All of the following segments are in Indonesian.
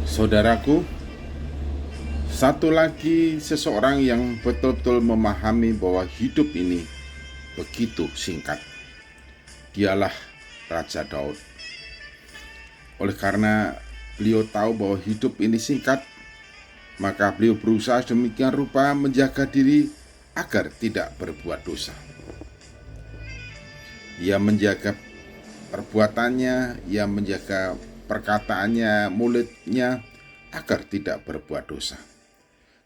Saudaraku, satu lagi seseorang yang betul-betul memahami bahwa hidup ini begitu singkat. Dialah Raja Daud. Oleh karena beliau tahu bahwa hidup ini singkat, maka beliau berusaha demikian rupa menjaga diri agar tidak berbuat dosa. Ia menjaga perbuatannya, ia menjaga perkataannya, mulutnya, agar tidak berbuat dosa.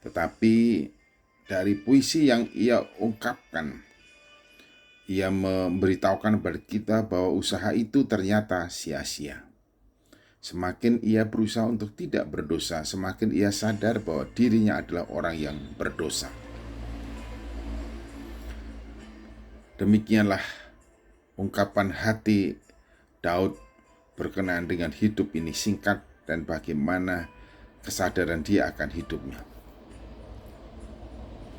Tetapi dari puisi yang ia ungkapkan, ia memberitahukan kepada kita bahwa usaha itu ternyata sia-sia. Semakin ia berusaha untuk tidak berdosa, semakin ia sadar bahwa dirinya adalah orang yang berdosa. Demikianlah ungkapan hati Daud berkenaan dengan hidup ini singkat dan bagaimana kesadaran dia akan hidupnya.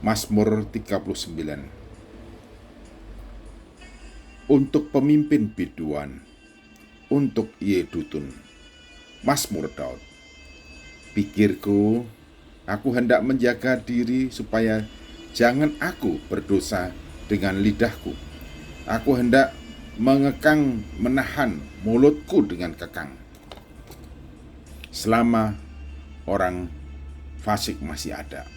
Mazmur 39. Untuk pemimpin biduan, untuk Yedutun. Mazmur Daud. Pikirku, aku hendak menjaga diri supaya jangan aku berdosa dengan lidahku. Aku hendak mengekang menahan mulutku dengan kekang. Selama orang fasik masih ada.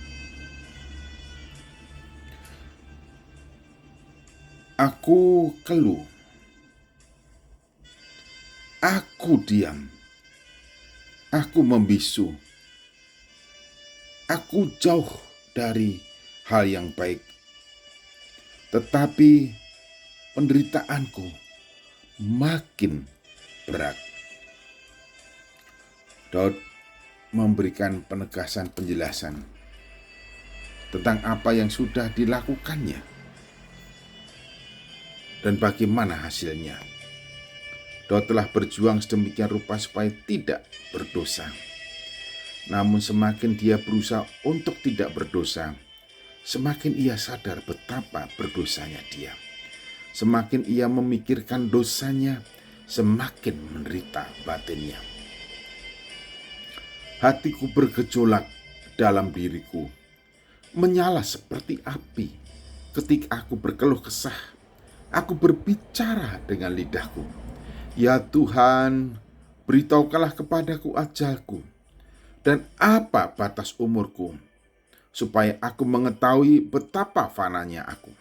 Aku keluh, aku diam, aku membisu, aku jauh dari hal yang baik. Tetapi penderitaanku makin berat. Daud memberikan penegasan penjelasan tentang apa yang sudah dilakukannya dan bagaimana hasilnya. Daud telah berjuang sedemikian rupa supaya tidak berdosa. Namun semakin dia berusaha untuk tidak berdosa, semakin ia sadar betapa berdosanya dia. Semakin ia memikirkan dosanya, semakin menderita batinnya. Hatiku bergejolak dalam diriku, menyala seperti api. Ketika aku berkeluh kesah, aku berbicara dengan lidahku. Ya Tuhan, beritahukanlah kepadaku ajalku, dan apa batas umurku, supaya aku mengetahui betapa fananya aku.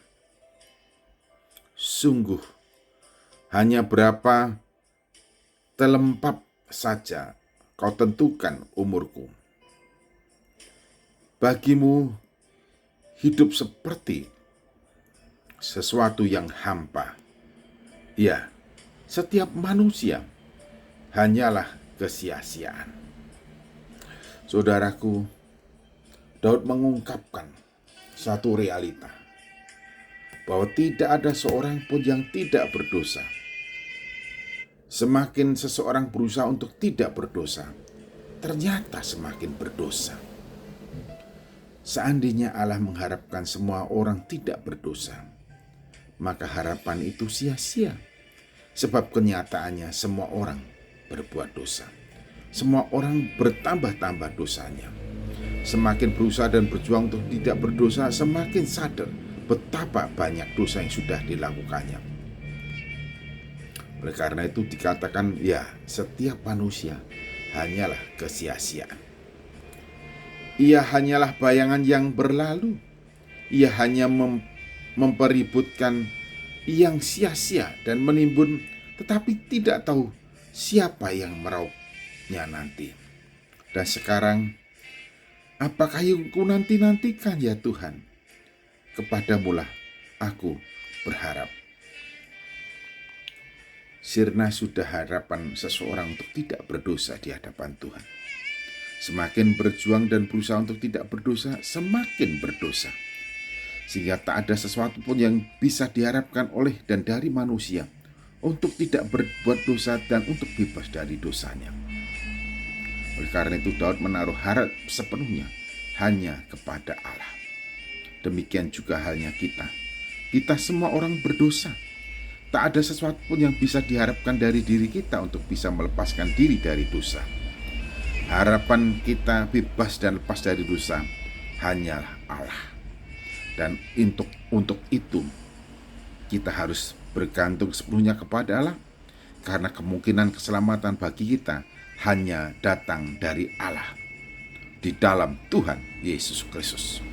Sungguh, hanya berapa telempap saja kau tentukan umurku. Bagimu, hidup seperti sesuatu yang hampa. Ya, setiap manusia hanyalah kesia-siaan. Saudaraku, Daud mengungkapkan satu realita, bahwa tidak ada seorang pun yang tidak berdosa. Semakin seseorang berusaha untuk tidak berdosa, ternyata semakin berdosa. Seandainya Allah mengharapkan semua orang tidak berdosa, maka harapan itu sia-sia. Sebab kenyataannya semua orang berbuat dosa. Semua orang bertambah-tambah dosanya. Semakin berusaha dan berjuang untuk tidak berdosa, semakin sadar betapa banyak dosa yang sudah dilakukannya. Oleh karena itu dikatakan, ya, setiap manusia hanyalah kesia-siaan. Ia hanyalah bayangan yang berlalu. Ia hanya mempeributkan yang sia-sia dan menimbun, tetapi tidak tahu siapa yang merauhnya nanti. Dan sekarang, apakah yang ku nanti-nantikan ya Tuhan? Kepadamulah aku berharap. Sirna sudah harapan seseorang untuk tidak berdosa di hadapan Tuhan. Semakin berjuang dan berusaha untuk tidak berdosa, semakin berdosa. Sehingga tak ada sesuatu pun yang bisa diharapkan oleh dan dari manusia untuk tidak berbuat dosa dan untuk bebas dari dosanya. Oleh karena itu Daud menaruh harap sepenuhnya hanya kepada Allah. Demikian juga halnya kita. Kita semua orang berdosa. Tak ada sesuatu pun yang bisa diharapkan dari diri kita untuk bisa melepaskan diri dari dosa. Harapan kita bebas dan lepas dari dosa hanyalah Allah. Dan untuk itu kita harus bergantung sepenuhnya kepada Allah, karena kemungkinan keselamatan bagi kita hanya datang dari Allah di dalam Tuhan Yesus Kristus.